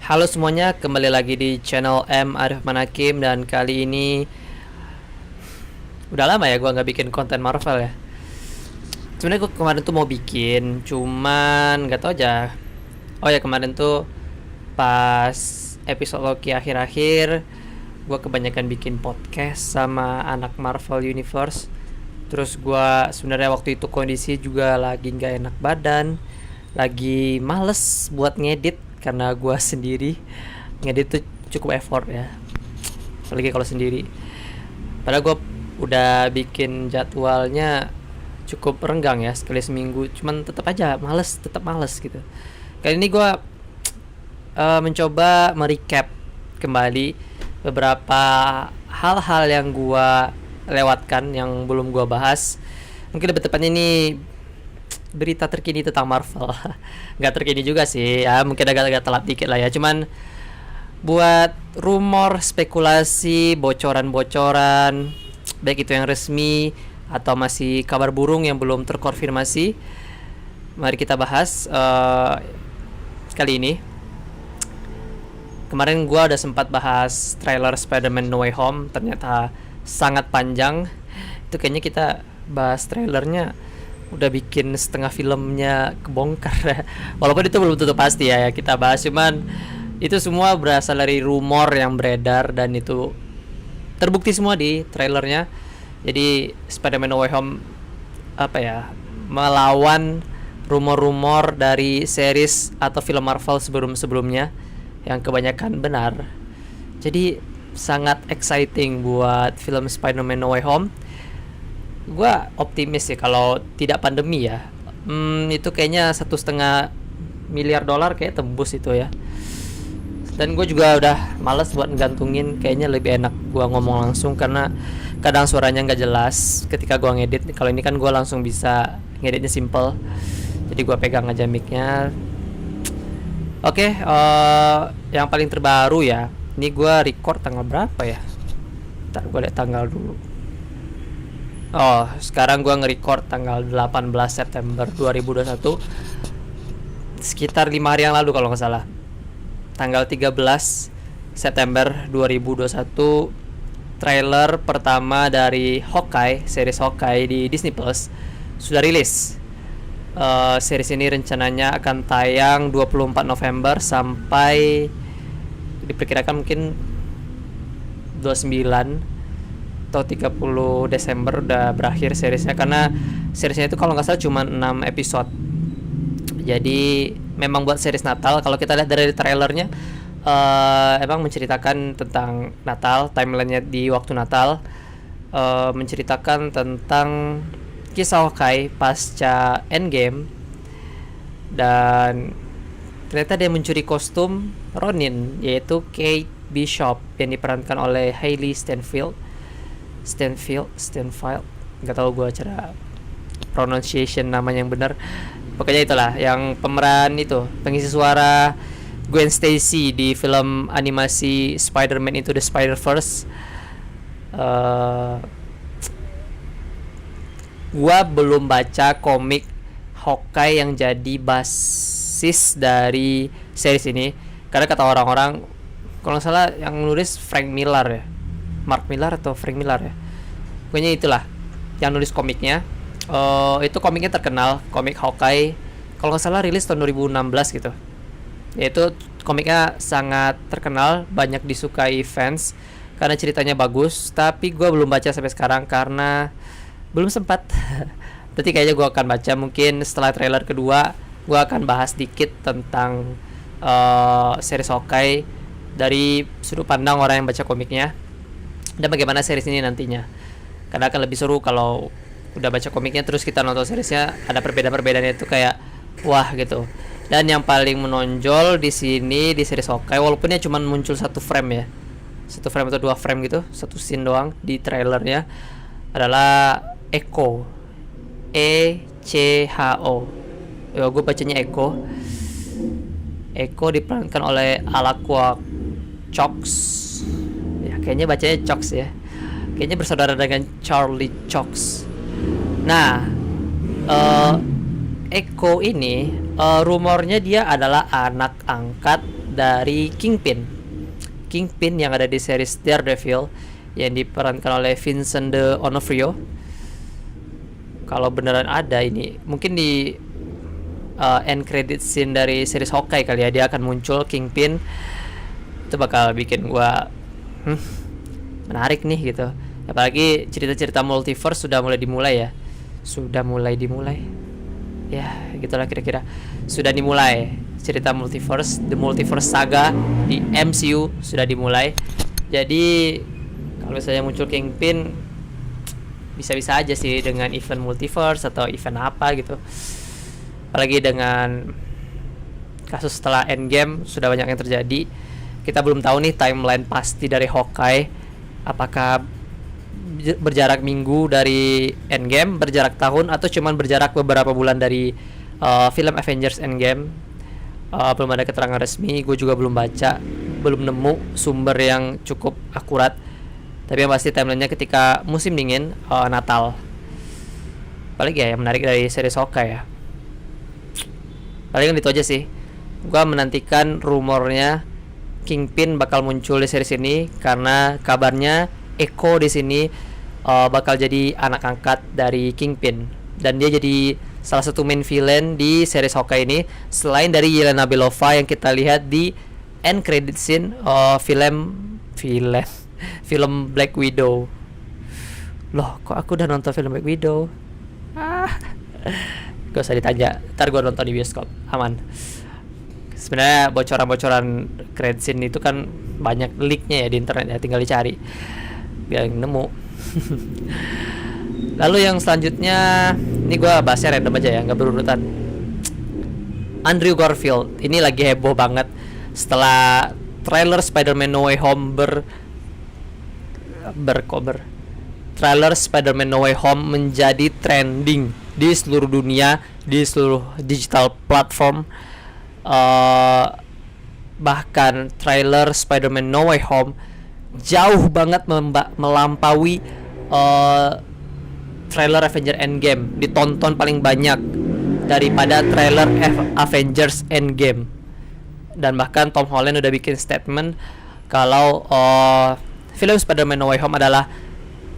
Halo semuanya, kembali lagi di channel M Arif Manakim. Dan kali ini udah lama ya gue nggak bikin konten Marvel ya. Sebenarnya gue kemarin tuh mau bikin, cuman nggak tau aja. Oh ya, kemarin tuh pas episode Loki akhir-akhir, gue kebanyakan bikin podcast sama anak Marvel Universe. Terus gue sebenarnya waktu itu kondisi juga lagi nggak enak badan, lagi males buat ngedit karena gue sendiri. Ngedit tuh cukup effort ya, apalagi kalau sendiri. Padahal gue udah bikin jadwalnya cukup renggang ya, sekali seminggu, cuman tetap males gitu. Kali ini gue mencoba merecap kembali beberapa hal-hal yang gue lewatkan yang belum gue bahas. Mungkin lebih tepatnya ini berita terkini tentang Marvel. Nggak terkini juga sih ya, mungkin agak-agak telat dikit lah ya, cuman buat rumor, spekulasi, bocoran-bocoran, baik itu yang resmi atau masih kabar burung yang belum terkonfirmasi, mari kita bahas kali ini. Kemarin gue udah sempat bahas trailer Spider-Man No Way Home, ternyata sangat panjang. Itu kayaknya kita bahas trailernya udah bikin setengah filmnya kebongkar. Walaupun itu belum tentu pasti ya kita bahas, cuman itu semua berasal dari rumor yang beredar dan itu terbukti semua di trailernya. Jadi Spider-Man No Way Home melawan rumor-rumor dari series atau film Marvel sebelum-sebelumnya yang kebanyakan benar. Jadi sangat exciting buat film Spider-Man No Way Home. Gue optimis sih kalau tidak pandemi ya. Itu kayaknya $1,5 miliar kayak tembus itu ya. Dan gue juga udah males buat gantungin, kayaknya lebih enak gue ngomong langsung karena kadang suaranya nggak jelas ketika gue ngedit. Kalau ini kan gue langsung bisa ngeditnya simple, jadi gue pegang aja micnya. Oke, yang paling terbaru ya, ini gue record tanggal berapa ya? Ntar gue lihat tanggal dulu. Oh, sekarang gue nge-record tanggal 18 September 2021, sekitar 5 hari yang lalu kalau nggak salah. Tanggal 13 September 2021, trailer pertama dari Hawkeye, series Hawkeye di Disney Plus sudah rilis. Series ini rencananya akan tayang 24 November sampai diperkirakan mungkin 29 atau 30 Desember udah berakhir seriesnya, karena seriesnya itu kalau nggak salah cuma 6 episode. Jadi memang buat series Natal. Kalau kita lihat dari trailernya, emang menceritakan tentang Natal, timelinenya di waktu Natal, menceritakan tentang kisah Hawkeye pasca Endgame, dan ternyata dia mencuri kostum Ronin, yaitu Kate Bishop yang diperankan oleh Hailey Stenfield, nggak tahu gue cara pronunciation namanya yang benar. Pokoknya itulah yang pemeran itu, pengisi suara Gwen Stacy di film animasi Spider-Man Into the Spider-Verse. Gua belum baca komik Hawkeye yang jadi basis dari series ini, karena kata orang-orang kalau nggak salah yang nulis Frank Miller ya, Mark Miller atau Frank Miller ya, pokoknya itulah yang nulis komiknya. Itu komiknya terkenal, komik Hawkeye, kalau nggak salah rilis tahun 2016 gitu. Yaitu komiknya sangat terkenal, banyak disukai fans karena ceritanya bagus, tapi gue belum baca sampai sekarang karena belum sempat. Berarti kayaknya gue akan baca mungkin setelah trailer kedua. Gue akan bahas dikit tentang series Hawkeye dari sudut pandang orang yang baca komiknya dan bagaimana series ini nantinya. Karena akan lebih seru kalau udah baca komiknya terus kita nonton seriesnya, ada perbedaan-perbedaannya itu kayak wah gitu. Dan yang paling menonjol di sini di series Hawkeye, walaupun ya cuma muncul satu frame ya, satu frame atau dua frame gitu, satu scene doang di trailernya, adalah Echo, ECHO. Ya, gue bacanya Echo. Echo diperankan oleh Alaqua Cox. Ya, kayaknya bacanya Cox ya. Kayaknya bersaudara dengan Charlie Cox. Nah, Echo ini rumornya dia adalah anak angkat dari Kingpin yang ada di series Daredevil yang diperankan oleh Vincent D'Onofrio. Kalau beneran ada ini, mungkin di end credit scene dari series Hawkeye kali ya, dia akan muncul Kingpin. Itu bakal bikin gua menarik nih gitu. Apalagi cerita-cerita multiverse sudah mulai dimulai ya gitulah kira-kira. Sudah dimulai cerita multiverse, The Multiverse Saga di MCU sudah dimulai. Jadi kalau misalnya muncul Kingpin, bisa-bisa aja sih dengan event multiverse atau event apa gitu. Apalagi dengan kasus setelah Endgame sudah banyak yang terjadi. Kita belum tahu nih timeline pasti dari Hawkeye, apakah berjarak minggu dari Endgame, berjarak tahun, atau cuman berjarak beberapa bulan dari film Avengers Endgame. Belum ada keterangan resmi, gue juga belum baca, belum nemu sumber yang cukup akurat. Tapi yang pasti timelinenya ketika musim dingin, Natal. Apalagi ya yang menarik dari series Hawkeye ya, paling itu aja sih. Gue menantikan rumornya Kingpin bakal muncul di series ini karena kabarnya Echo di sini bakal jadi anak angkat dari Kingpin, dan dia jadi salah satu main villain di series Hawkeye ini selain dari Yelena Belova yang kita lihat di end credit scene film Black Widow. Loh, kok aku udah nonton film Black Widow? Gak usah ditanya, ntar gue nonton di bioskop, aman. Sebenarnya bocoran-bocoran credit scene itu kan banyak leaknya ya di internet ya, tinggal dicari biar nemu. Lalu yang selanjutnya, ini gue bahasnya random aja ya, nggak berurutan. Andrew Garfield ini lagi heboh banget setelah trailer Spider-Man No Way Home trailer Spider-Man No Way Home menjadi trending di seluruh dunia, di seluruh digital platform. Bahkan trailer Spider-Man No Way Home jauh banget melampaui trailer Avengers Endgame, ditonton paling banyak daripada trailer Avengers Endgame. Dan bahkan Tom Holland udah bikin statement kalau film Spider-Man No Way Home adalah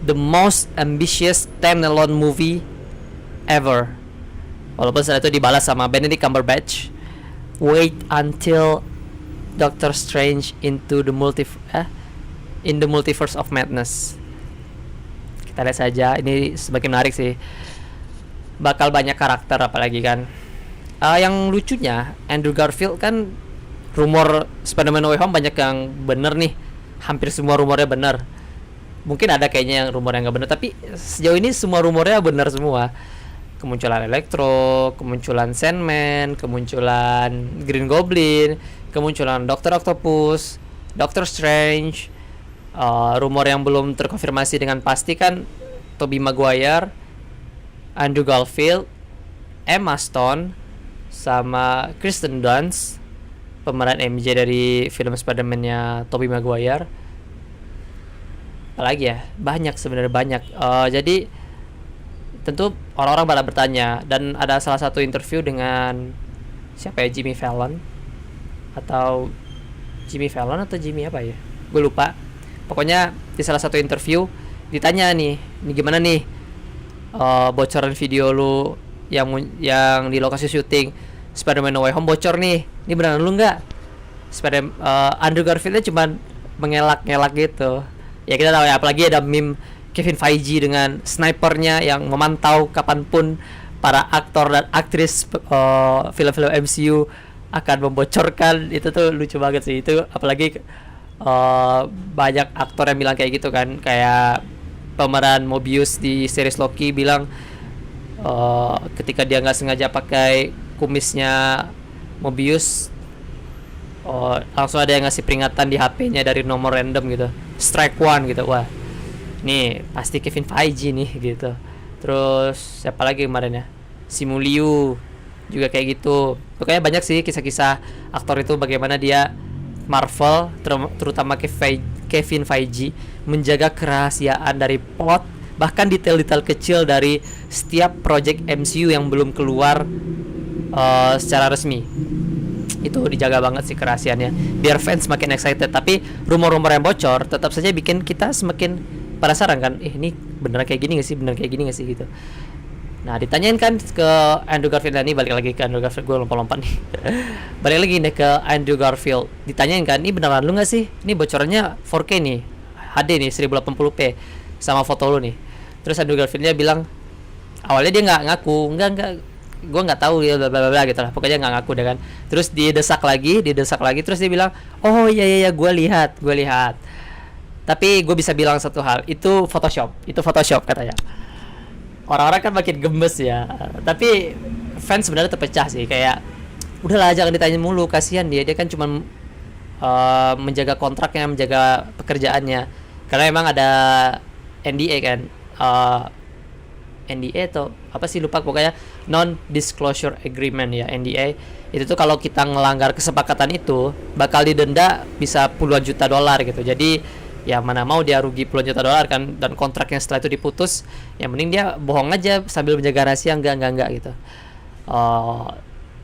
the most ambitious standalone movie ever. Walaupun setelah itu dibalas sama Benedict Cumberbatch, wait until Doctor Strange in the Multiverse of Madness. Kita lihat saja, ini semakin menarik sih. Bakal banyak karakter apalagi kan. Yang lucunya Andrew Garfield kan, rumor Spider-Man No Way Home banyak yang bener nih. Hampir semua rumornya bener. Mungkin ada kayaknya yang rumor yang gak bener, tapi sejauh ini semua rumornya bener semua. Kemunculan Electro, kemunculan Sandman, kemunculan Green Goblin, kemunculan Dr. Octopus, Doctor Strange. Rumor yang belum terkonfirmasi dengan pasti kan Tobey Maguire, Andrew Garfield, Emma Stone, sama Kristen Dunst, pemeran MJ dari film Spider-Man-nya Tobey Maguire. Apalagi ya, banyak sebenarnya banyak. Jadi tentu orang-orang pada bertanya, dan ada salah satu interview dengan siapa ya, Jimmy Fallon atau Jimmy apa ya, gue lupa. Pokoknya di salah satu interview ditanya nih, ini gimana nih bocoran video lu yang di lokasi syuting Spider-Man No Way Home bocor nih, ini beneran lu nggak? Andrew Garfieldnya cuma mengelak-ngelak gitu. Ya kita tahu ya, apalagi ada meme Kevin Feige dengan snipernya yang memantau kapanpun para aktor dan aktris film-film MCU akan membocorkan. Itu tuh lucu banget sih. Itu apalagi banyak aktor yang bilang kayak gitu kan. Kayak pemeran Mobius di series Loki bilang ketika dia nggak sengaja pakai kumisnya Mobius, langsung ada yang ngasih peringatan di HP-nya dari nomor random gitu, strike one gitu. Wah, nih pasti Kevin Feige nih gitu. Terus siapa lagi kemarin ya, Simu Liu juga kayak gitu. Pokoknya banyak sih kisah-kisah aktor itu bagaimana dia Marvel, terutama Kevin Feige, menjaga kerahasiaan dari plot, bahkan detail-detail kecil dari setiap project MCU yang belum keluar secara resmi. Itu dijaga banget sih kerahasiaannya biar fans makin excited, tapi rumor-rumor yang bocor tetap saja bikin kita semakin penasaran kan, ini beneran kayak gini gak sih, gitu. Nah ditanyain kan ke Andrew Garfield, ini balik lagi ke Andrew Garfield, gue lompat-lompat nih. Balik lagi nih ke Andrew Garfield, ditanyain kan, ini beneran lu gak sih, ini bocorannya 4K nih, HD nih 1080p sama foto lu nih. Terus Andrew Garfieldnya bilang awalnya dia nggak ngaku, enggak gue nggak tahu ya, bla bla bla gitu lah, pokoknya nggak ngaku deh kan. Terus didesak lagi terus dia bilang oh iya gue lihat, tapi gue bisa bilang satu hal, itu Photoshop katanya. Orang-orang kan makin gemes ya, tapi fans sebenarnya terpecah sih, kayak udahlah jangan ditanya mulu, kasihan dia kan cuma menjaga kontraknya, menjaga pekerjaannya, karena emang ada NDA kan, NDA atau apa sih lupa, pokoknya non disclosure agreement ya, NDA itu tuh kalau kita ngelanggar kesepakatan itu bakal didenda bisa puluhan juta dolar gitu. Jadi ya mana mau dia rugi puluhan juta dolar kan, dan kontraknya setelah itu diputus, yang mending dia bohong aja sambil menjaga rahasia, enggak gitu.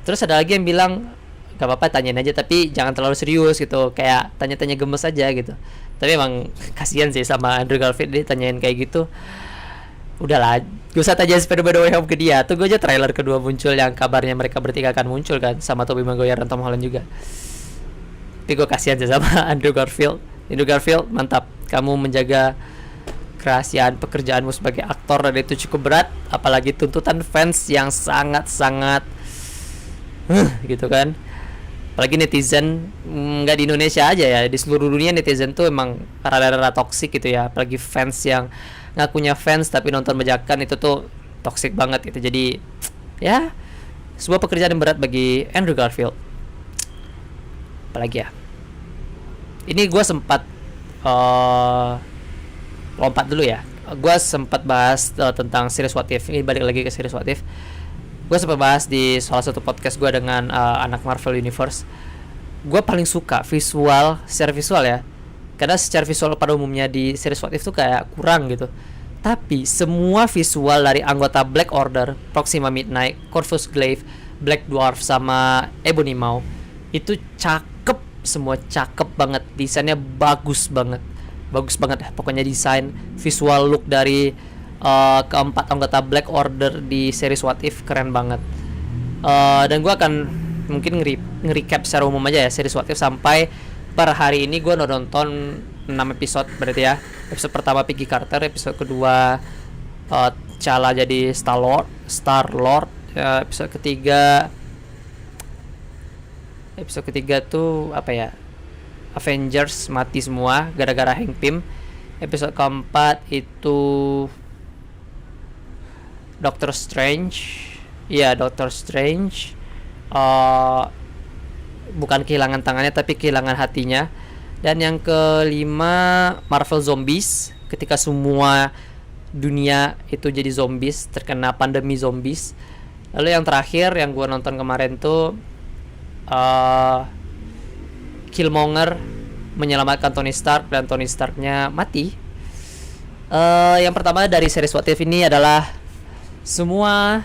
Terus ada lagi yang bilang gak apa-apa tanyain aja tapi jangan terlalu serius gitu, kayak tanya-tanya gemes aja gitu. Tapi emang kasihan sih sama Andrew Garfield, dia tanyain kayak gitu. Udahlah, gue usah tanya Spider-Man No Way Home ke dia. Tunggu aja trailer kedua muncul yang kabarnya mereka bertiga akan muncul kan, sama Tobey Maguire dan Tom Holland juga. Tapi gue kasihan sih sama Andrew Garfield, mantap, kamu menjaga kerahasiaan pekerjaanmu sebagai aktor, dan itu cukup berat, apalagi tuntutan fans yang sangat-sangat gitu kan. Apalagi netizen, nggak di Indonesia aja ya, di seluruh dunia netizen tuh emang rada-rada toksik gitu ya. Apalagi fans yang ngakunya fans tapi nonton bajakan, itu tuh toksik banget gitu. Jadi ya sebuah pekerjaan yang berat bagi Andrew Garfield. Apalagi ya, ini gue sempat lompat dulu ya. Gue sempat bahas tentang series What If. Ini balik lagi ke series What If. Gue sempat bahas di salah satu podcast gue dengan anak Marvel Universe. Gue paling suka secara visual ya, karena secara visual pada umumnya di series What If tuh kayak kurang gitu. Tapi semua visual dari anggota Black Order, Proxima Midnight, Corvus Glaive, Black Dwarf sama Ebony Maw itu cakep, semua cakep banget, desainnya bagus banget ya. Pokoknya desain visual look dari keempat anggota Black Order di series What If keren banget. Dan gue akan mungkin nge-recap secara umum aja ya series What If sampai per hari ini. Gue nonton 6 episode berarti ya. Episode pertama Peggy Carter, episode kedua T'Challa jadi Star Lord, episode ketiga tuh apa ya, Avengers mati semua gara-gara Hank Pym. Episode keempat itu Doctor Strange. Bukan kehilangan tangannya tapi kehilangan hatinya. Dan yang kelima Marvel Zombies, ketika semua dunia itu jadi zombies, terkena pandemi zombies. Lalu yang terakhir yang gue nonton kemarin tuh Killmonger menyelamatkan Tony Stark dan Tony Starknya mati. Yang pertama dari series What If ini adalah semua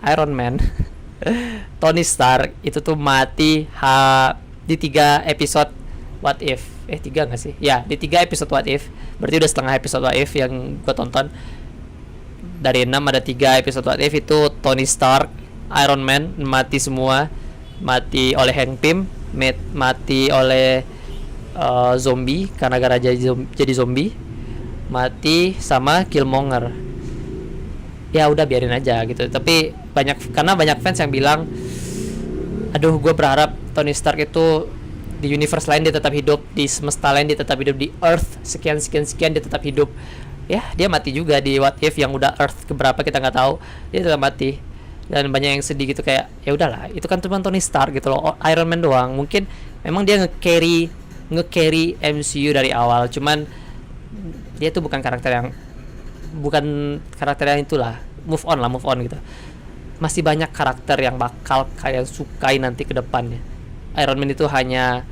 Iron Man Tony Stark itu tuh mati di 3 episode What If. 3 gak sih? Ya, di 3 episode What If. Berarti udah setengah episode What If yang gue tonton. Dari 6 ada 3 episode What If itu Tony Stark, Iron Man mati semua. Mati oleh Hank Pym, mati oleh zombie karena gara jadi zombie. Mati sama Killmonger. Ya udah biarin aja gitu. Tapi karena banyak fans yang bilang, aduh gue berharap Tony Stark itu di universe lain dia tetap hidup, di semesta lain dia tetap hidup, di Earth sekian dia tetap hidup. Ya dia mati juga di What If yang udah Earth keberapa kita nggak tahu, dia tetap mati. Dan banyak yang sedih gitu, kayak ya udahlah itu kan cuma Tony Stark gitu loh, Iron Man doang. Mungkin memang dia nge-carry MCU dari awal, cuman dia tuh bukan karakter yang itulah. Move on gitu. Masih banyak karakter yang bakal kalian sukai nanti ke depannya. Iron Man itu hanya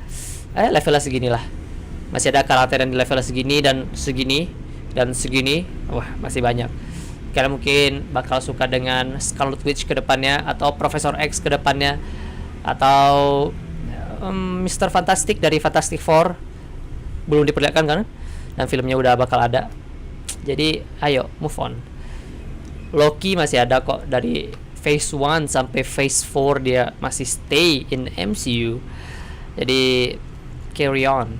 levelnya segini lah. Masih ada karakter yang di level segini dan segini. Wah, masih banyak. Kalian mungkin bakal suka dengan Scarlet Witch ke depannya, atau Professor X ke depannya, atau Mr. Fantastic dari Fantastic Four belum diperlihatkan kan, dan filmnya udah bakal ada. Jadi ayo move on. Loki masih ada kok, dari phase 1 sampai phase 4 dia masih stay in MCU. Jadi carry on.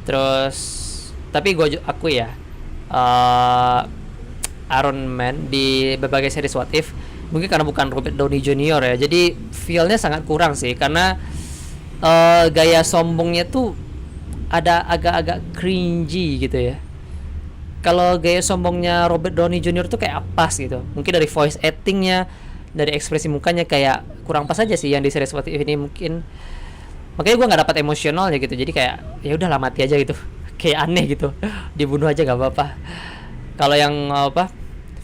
Terus tapi aku ya, Iron Man di berbagai series What If, mungkin karena bukan Robert Downey Jr. ya, jadi feel-nya sangat kurang sih, karena gaya sombongnya tuh ada agak-agak cringy gitu ya. Kalau gaya sombongnya Robert Downey Jr. tuh kayak pas gitu. Mungkin dari voice actingnya, dari ekspresi mukanya kayak kurang pas aja sih yang di series What If ini mungkin. Makanya gue nggak dapat emosionalnya gitu. Jadi kayak ya udahlah mati aja gitu. Kayak aneh gitu. Dibunuh aja nggak apa-apa. Kalau yang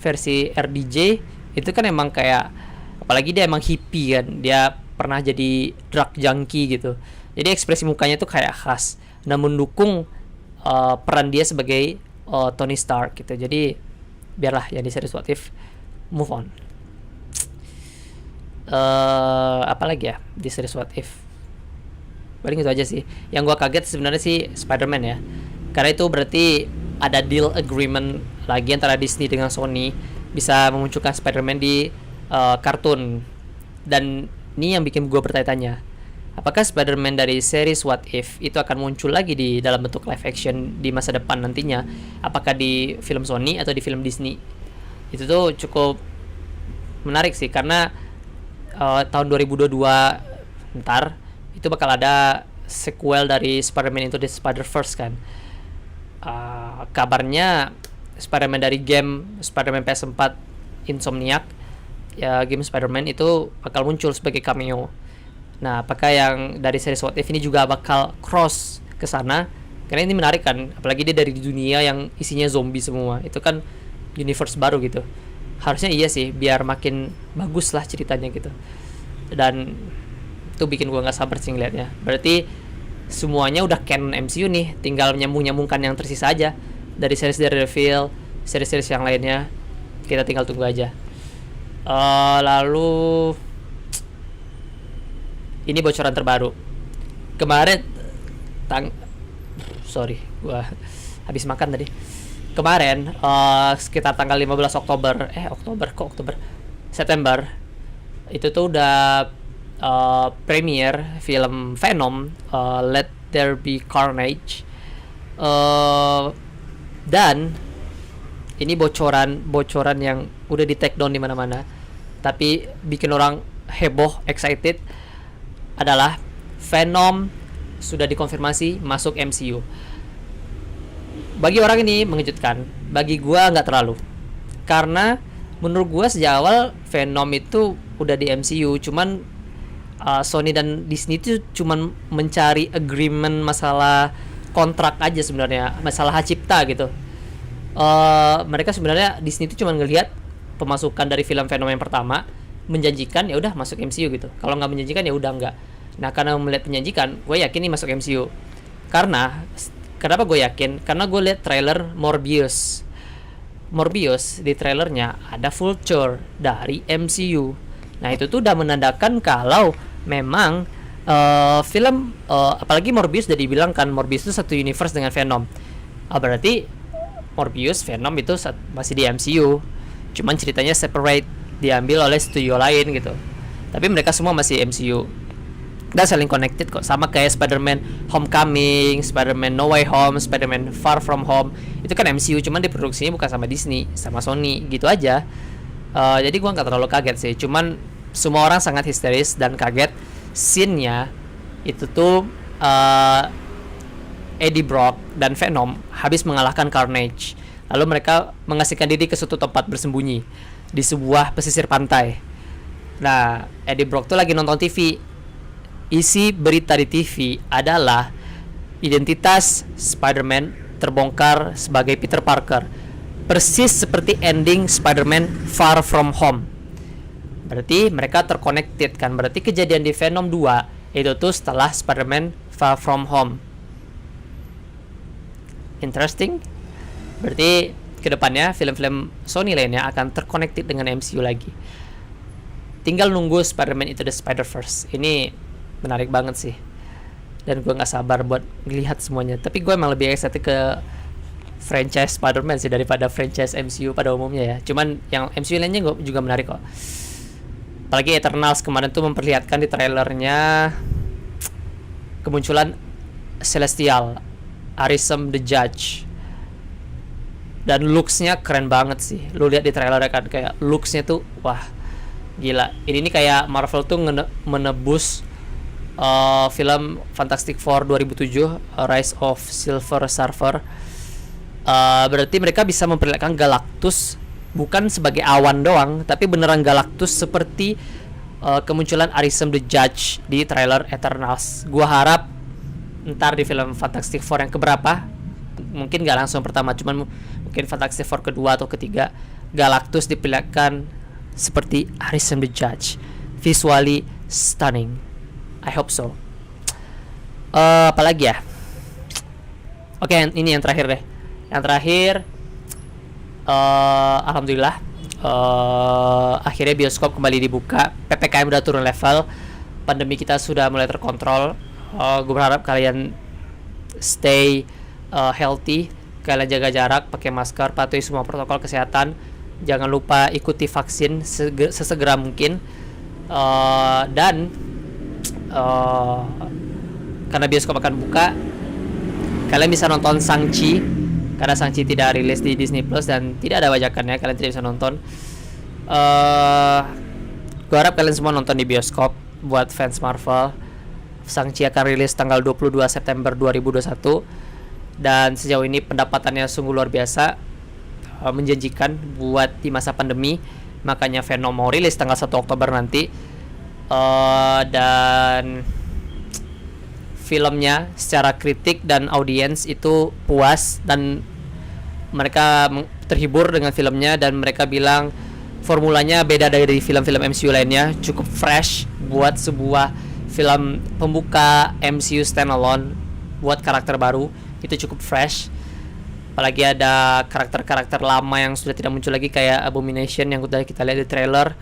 versi RDJ itu kan emang kayak, apalagi dia emang hippie kan. Dia pernah jadi drug junkie gitu. Jadi ekspresi mukanya tuh kayak khas. Nah, mendukung peran dia sebagai Tony Stark gitu. Jadi biarlah yang di series What If move on. Apa lagi ya di series What If? Paling itu aja sih. Yang gua kaget sebenarnya sih Spider-Man ya. Karena itu berarti ada deal agreement lagi antara Disney dengan Sony bisa memunculkan Spider-Man di kartun. Dan ini yang bikin gua bertanya-tanya. Apakah Spider-Man dari series What If itu akan muncul lagi di dalam bentuk live action di masa depan nantinya? Apakah di film Sony atau di film Disney? Itu tuh cukup menarik sih, karena tahun 2022 ntar itu bakal ada sequel dari Spider-Man Into the Spider-Verse kan. Kabarnya Spider-Man dari game Spider-Man PS4 Insomniac ya, game Spider-Man itu bakal muncul sebagai cameo. Nah, apakah yang dari series What If ini juga bakal cross ke sana? Karena ini menarik kan, apalagi dia dari dunia yang isinya zombie semua. Itu kan universe baru gitu. Harusnya iya sih, biar makin bagus lah ceritanya gitu. Dan itu bikin gua nggak sabar sih ngeliatnya. Berarti semuanya udah canon MCU nih, tinggal nyambung-nyambungkan yang tersisa aja dari series Daredevil, series-series yang lainnya. Kita tinggal tunggu aja. Lalu ini bocoran terbaru. Kemarin gua habis makan tadi. Kemarin sekitar tanggal 15 September itu tuh udah premiere film Venom, Let There Be Carnage. Dan ini bocoran yang udah di take down di mana-mana, tapi bikin orang heboh, excited, adalah Venom sudah dikonfirmasi masuk MCU. Bagi orang ini mengejutkan, bagi gua nggak terlalu, karena menurut gua sejak awal Venom itu udah di MCU, cuman Sony dan Disney itu cuman mencari agreement masalah kontrak aja sebenarnya, masalah hak cipta gitu. Mereka sebenarnya Disney itu cuman ngelihat pemasukan dari film Venom yang pertama menjanjikan, ya udah masuk MCU gitu. Kalau nggak menjanjikan ya udah nggak. Nah, karena melihat menjanjikan, gue yakin nih masuk MCU. Kenapa gue yakin? Karena gue lihat trailer Morbius di trailernya ada Vulture dari MCU. Nah, itu tuh udah menandakan kalau memang film apalagi Morbius udah dibilang kan, Morbius itu satu universe dengan Venom. Berarti Morbius, Venom itu masih di MCU. Cuman ceritanya separate, diambil oleh studio lain gitu. Tapi mereka semua masih MCU. Dan saling connected kok. Sama kayak Spider-Man Homecoming, Spider-Man No Way Home, Spider-Man Far From Home. Itu kan MCU, cuman diproduksinya bukan sama Disney, sama Sony gitu aja. Jadi gua gak terlalu kaget sih. Cuman semua orang sangat histeris dan kaget. Scene-nya itu tuh Eddie Brock dan Venom habis mengalahkan Carnage. Lalu mereka mengasingkan diri ke suatu tempat bersembunyi di sebuah pesisir pantai. Nah, Eddie Brock tuh lagi nonton TV. Isi berita di TV adalah identitas Spider-Man terbongkar sebagai Peter Parker. Persis seperti ending Spider-Man Far From Home. Berarti mereka terconnected kan. Berarti kejadian di Venom 2 itu tuh setelah Spider-Man Far From Home. Interesting. Berarti kedepannya film-film Sony lainnya akan terconnected dengan MCU lagi. Tinggal nunggu Spider-Man Into the Spider-Verse. Ini menarik banget sih. dan gue nggak sabar buat ngelihat semuanya. Tapi gue emang lebih excited ke franchise Spider-Man sih daripada franchise MCU pada umumnya ya. Cuman yang MCU lainnya juga menarik kok. Apalagi Eternals kemarin tuh memperlihatkan di trailernya kemunculan Celestial, Arisem the Judge, dan looksnya keren banget sih. Lu lihat di trailernya kan, kayak looksnya tuh wah gila. Ini kayak Marvel tuh menebus film Fantastic Four 2007, Rise of Silver Surfer. Berarti mereka bisa memperlihatkan Galactus bukan sebagai awan doang, tapi beneran Galactus seperti kemunculan Arisem the Judge di trailer Eternals. Gua harap ntar di film Fantastic Four yang keberapa, mungkin gak langsung pertama, cuman mungkin Fantastic Four kedua atau ketiga, Galactus diperlihatkan seperti Arisem the Judge, visually stunning. I hope so. Apalagi ya? Oke, ini yang terakhir deh. Yang terakhir, alhamdulillah, akhirnya bioskop kembali dibuka. PPKM udah turun level, pandemi kita sudah mulai terkontrol. Gue berharap kalian stay healthy, kalian jaga jarak, pakai masker, patuhi semua protokol kesehatan, jangan lupa ikuti vaksin sesegera mungkin, dan karena bioskop akan buka, kalian bisa nonton Shang-Chi karena Shang-Chi tidak rilis di Disney Plus dan tidak ada bajakannya, kalian tidak bisa nonton. Gue harap kalian semua nonton di bioskop. Buat fans Marvel, Shang-Chi akan rilis tanggal 22 September 2021 dan sejauh ini pendapatannya sungguh luar biasa, menjanjikan buat di masa pandemi. Makanya Venom mau rilis tanggal 1 Oktober nanti, dan filmnya secara kritik dan audiens itu puas dan mereka terhibur dengan filmnya, dan mereka bilang formulanya beda dari film-film MCU lainnya, cukup fresh buat sebuah film pembuka MCU standalone buat karakter baru, itu cukup fresh. Apalagi ada karakter-karakter lama yang sudah tidak muncul lagi kayak Abomination yang udah kita lihat di trailer.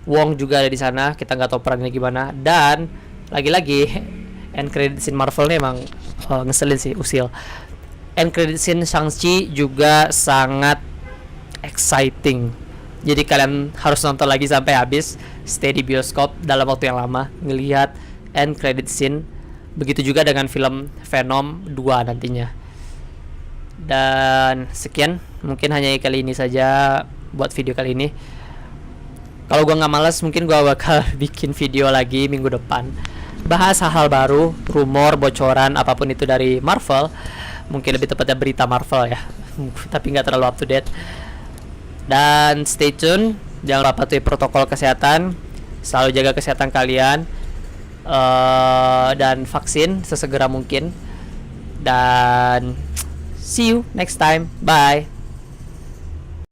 Wong juga ada di sana, kita nggak tahu perannya gimana. Dan lagi-lagi end credit scene Marvel nih emang ngeselin sih, usil. End credit scene Shang-Chi juga sangat exciting. Jadi kalian harus nonton lagi sampai habis, stay di bioskop dalam waktu yang lama ngelihat end credit scene. Begitu juga dengan film Venom 2 nantinya. Dan sekian, mungkin hanya kali ini saja buat video kali ini. Kalau gua nggak malas, mungkin gua bakal bikin video lagi minggu depan, bahas hal-hal baru, rumor, bocoran, apapun itu dari Marvel. Mungkin lebih tepatnya berita Marvel ya, tapi nggak terlalu up to date. Dan stay tune, jangan lupa patuhi protokol kesehatan, selalu jaga kesehatan kalian, dan vaksin sesegera mungkin. Dan see you next time, bye.